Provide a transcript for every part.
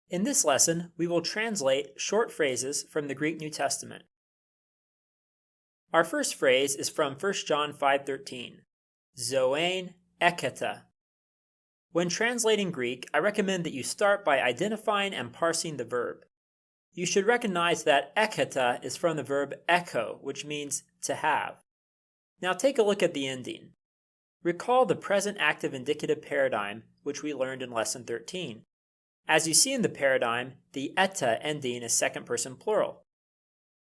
In this lesson, we will translate short phrases from the Greek New Testament. Our first phrase is from 1 John 5:13, zoein eketa. When translating Greek, I recommend that you start by identifying and parsing the verb. You should recognize that eketa is from the verb echo, which means to have. Now take a look at the ending. Recall the present active indicative paradigm, which we learned in Lesson 13. As you see in the paradigm, the eta ending is second person plural.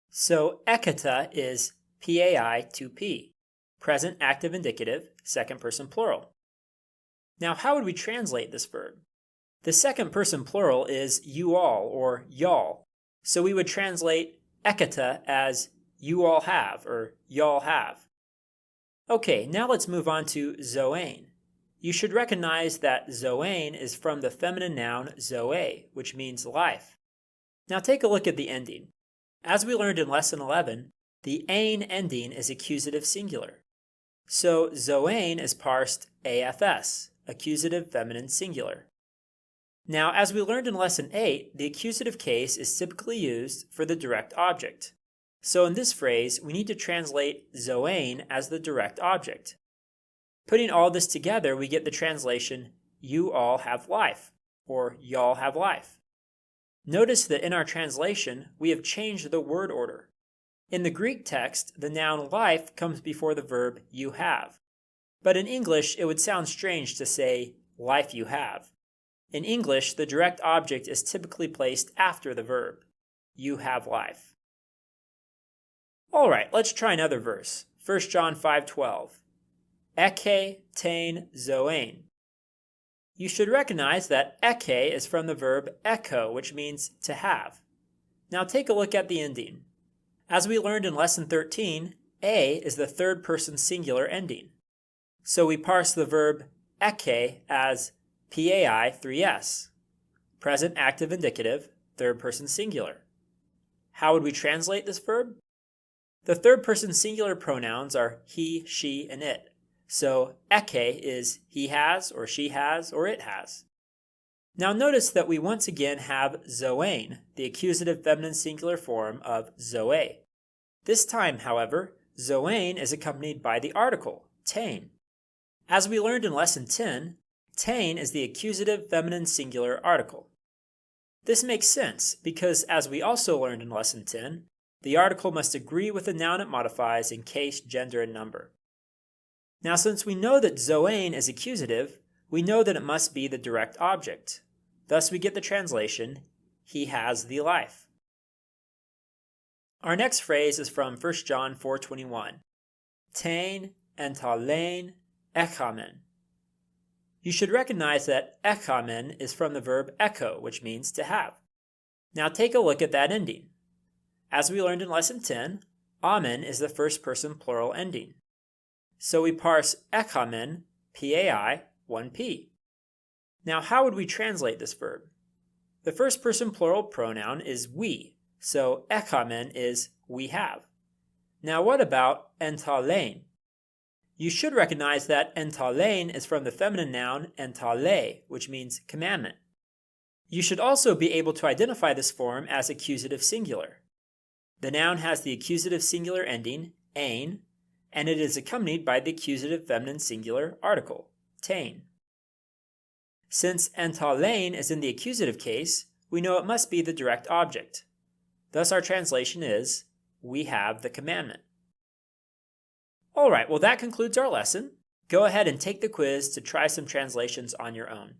So eketa is PAI 2P, present active indicative, second person plural. Now how would we translate this verb? The second person plural is you all or y'all. So we would translate eketa as you all have or y'all have. Okay, now let's move on to zoein. You should recognize that zoein is from the feminine noun zoe, which means life. Now take a look at the ending. As we learned in Lesson 11, the ain ending is accusative singular. So zoein is parsed AFS, accusative feminine singular. Now, as we learned in Lesson 8, the accusative case is typically used for the direct object. So in this phrase, we need to translate zoein as the direct object. Putting all this together, we get the translation, you all have life, or y'all have life. Notice that in our translation, we have changed the word order. In the Greek text, the noun life comes before the verb you have. But in English, it would sound strange to say, life you have. In English, the direct object is typically placed after the verb, you have life. All right, let's try another verse. 1 John 5:12. Eke tein zoein. You should recognize that eke is from the verb echo, which means to have. Now take a look at the ending. As we learned in Lesson 13, a is the third person singular ending. So we parse the verb eke as PAI 3S, present active indicative, third person singular. How would we translate this verb? The third person singular pronouns are he, she, and it. So eke is he has, or she has, or it has. Now notice that we once again have zoein, the accusative feminine singular form of zoe. This time, however, zoein is accompanied by the article, tein. As we learned in Lesson 10, tein is the accusative feminine singular article. This makes sense because, as we also learned in Lesson 10, the article must agree with the noun it modifies in case, gender, and number. Now, since we know that zoein is accusative, we know that it must be the direct object. Thus, we get the translation, he has the life. Our next phrase is from 1 John 4:21. Tein entalein echamen. You should recognize that echamen is from the verb echo, which means to have. Now take a look at that ending. As we learned in Lesson 10, amen is the first person plural ending. So we parse echamen, PAI, 1P. Now how would we translate this verb? The first person plural pronoun is we, so echamen is we have. Now what about entalein? You should recognize that entalein is from the feminine noun entale, which means commandment. You should also be able to identify this form as accusative singular. The noun has the accusative singular ending, ain, and it is accompanied by the accusative feminine singular article, tein. Since entalein is in the accusative case, we know it must be the direct object. Thus our translation is, we have the commandment. All right, well that concludes our lesson. Go ahead and take the quiz to try some translations on your own.